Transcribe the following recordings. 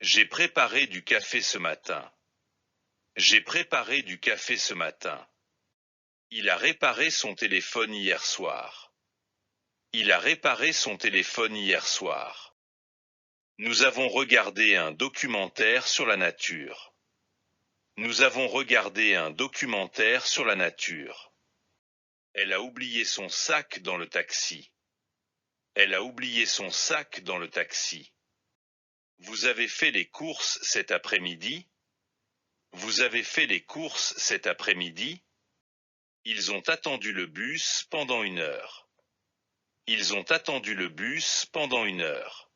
J'ai préparé du café ce matin. J'ai préparé du café ce matin. Il a réparé son téléphone hier soir. Il a réparé son téléphone hier soir. Nous avons regardé un documentaire sur la nature. Nous avons regardé un documentaire sur la nature. Elle a oublié son sac dans le taxi. Elle a oublié son sac dans le taxi. Vous avez fait les courses cet après-midi? Vous avez fait les courses cet après-midi? Ils ont attendu le bus pendant 1 heure. Ils ont attendu le bus pendant 1 heure.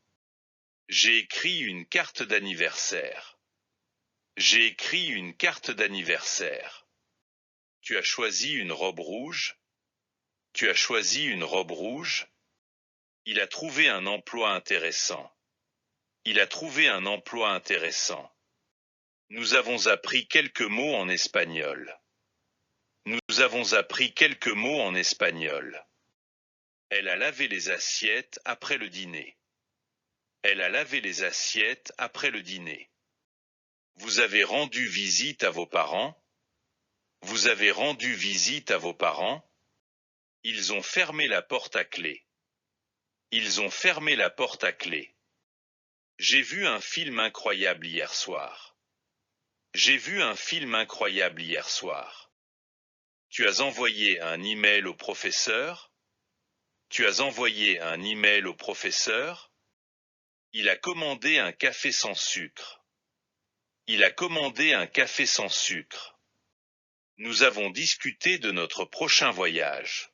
J'ai écrit une carte d'anniversaire. J'ai écrit une carte d'anniversaire. Tu as choisi une robe rouge? Tu as choisi une robe rouge? Il a trouvé un emploi intéressant. Il a trouvé un emploi intéressant. Nous avons appris quelques mots en espagnol. Nous avons appris quelques mots en espagnol. Elle a lavé les assiettes après le dîner. Elle a lavé les assiettes après le dîner. Vous avez rendu visite à vos parents? Vous avez rendu visite à vos parents? Ils ont fermé la porte à clé. Ils ont fermé la porte à clé. J'ai vu un film incroyable hier soir. J'ai vu un film incroyable hier soir. Tu as envoyé un email au professeur? Tu as envoyé un email au professeur? Il a commandé un café sans sucre. Il a commandé un café sans sucre. Nous avons discuté de notre prochain voyage.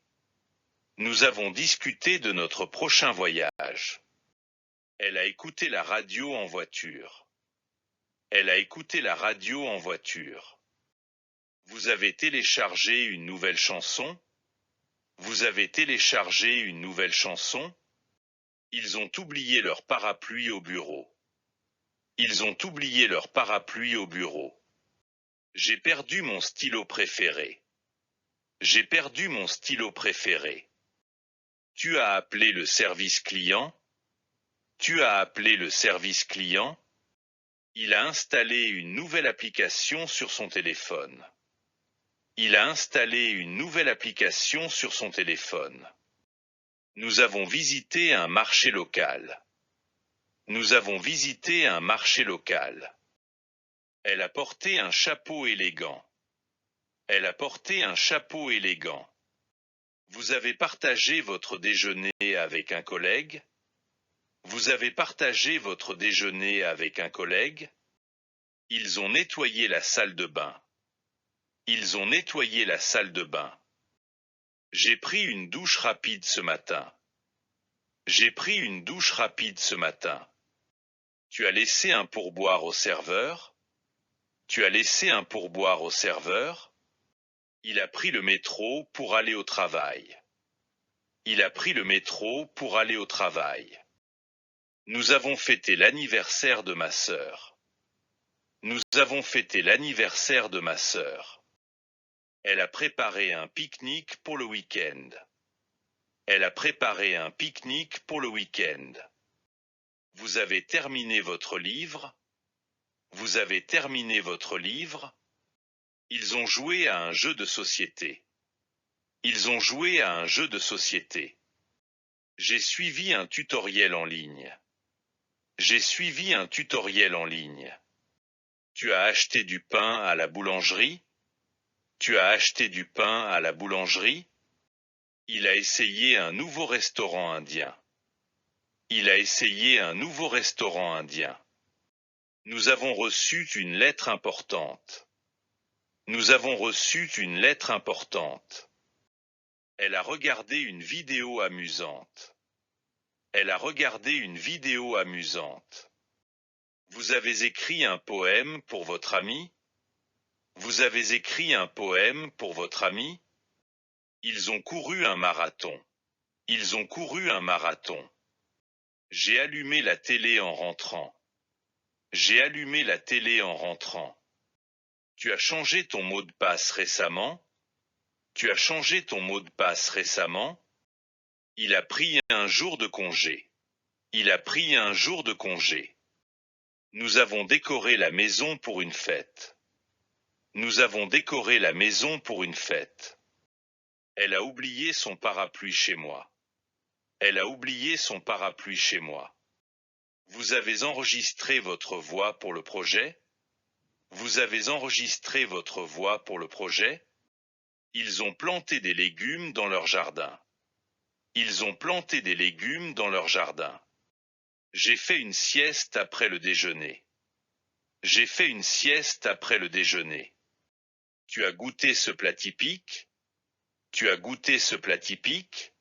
Nous avons discuté de notre prochain voyage. Elle a écouté la radio en voiture. Elle a écouté la radio en voiture. Vous avez téléchargé une nouvelle chanson? Vous avez téléchargé une nouvelle chanson? Ils ont oublié leur parapluie au bureau. Ils ont oublié leur parapluie au bureau. J'ai perdu mon stylo préféré. J'ai perdu mon stylo préféré. Tu as appelé le service client? Tu as appelé le service client? Il a installé une nouvelle application sur son téléphone. Il a installé une nouvelle application sur son téléphone. Nous avons visité un marché local. Nous avons visité un marché local. Elle a porté un chapeau élégant. Elle a porté un chapeau élégant. Vous avez partagé votre déjeuner avec un collègue? Vous avez partagé votre déjeuner avec un collègue? Ils ont nettoyé la salle de bain. Ils ont nettoyé la salle de bain. J'ai pris une douche rapide ce matin. J'ai pris une douche rapide ce matin. Tu as laissé un pourboire au serveur? Tu as laissé un pourboire au serveur? Il a pris le métro pour aller au travail. Il a pris le métro pour aller au travail. Nous avons fêté l'anniversaire de ma sœur. Nous avons fêté l'anniversaire de ma sœur. Elle a préparé un pique-nique pour le week-end. Elle a préparé un pique-nique pour le week-end. Vous avez terminé votre livre? Vous avez terminé votre livre? Ils ont joué à un jeu de société. Ils ont joué à un jeu de société. J'ai suivi un tutoriel en ligne. J'ai suivi un tutoriel en ligne. Tu as acheté du pain à la boulangerie? Tu as acheté du pain à la boulangerie? Il a essayé un nouveau restaurant indien. Il a essayé un nouveau restaurant indien. Nous avons reçu une lettre importante. Nous avons reçu une lettre importante. Elle a regardé une vidéo amusante. Elle a regardé une vidéo amusante. Vous avez écrit un poème pour votre ami? Vous avez écrit un poème pour votre ami? Ils ont couru un marathon. Ils ont couru un marathon. J'ai allumé la télé en rentrant. J'ai allumé la télé en rentrant. Tu as changé ton mot de passe récemment? Tu as changé ton mot de passe récemment? Il a pris un jour de congé. Il a pris un jour de congé. Nous avons décoré la maison pour une fête. Nous avons décoré la maison pour une fête. Elle a oublié son parapluie chez moi. Elle a oublié son parapluie chez moi. Vous avez enregistré votre voix pour le projet? Vous avez enregistré votre voix pour le projet? Ils ont planté des légumes dans leur jardin. Ils ont planté des légumes dans leur jardin. J'ai fait une sieste après le déjeuner. J'ai fait une sieste après le déjeuner. Tu as goûté ce plat typique? Tu as goûté ce plat typique?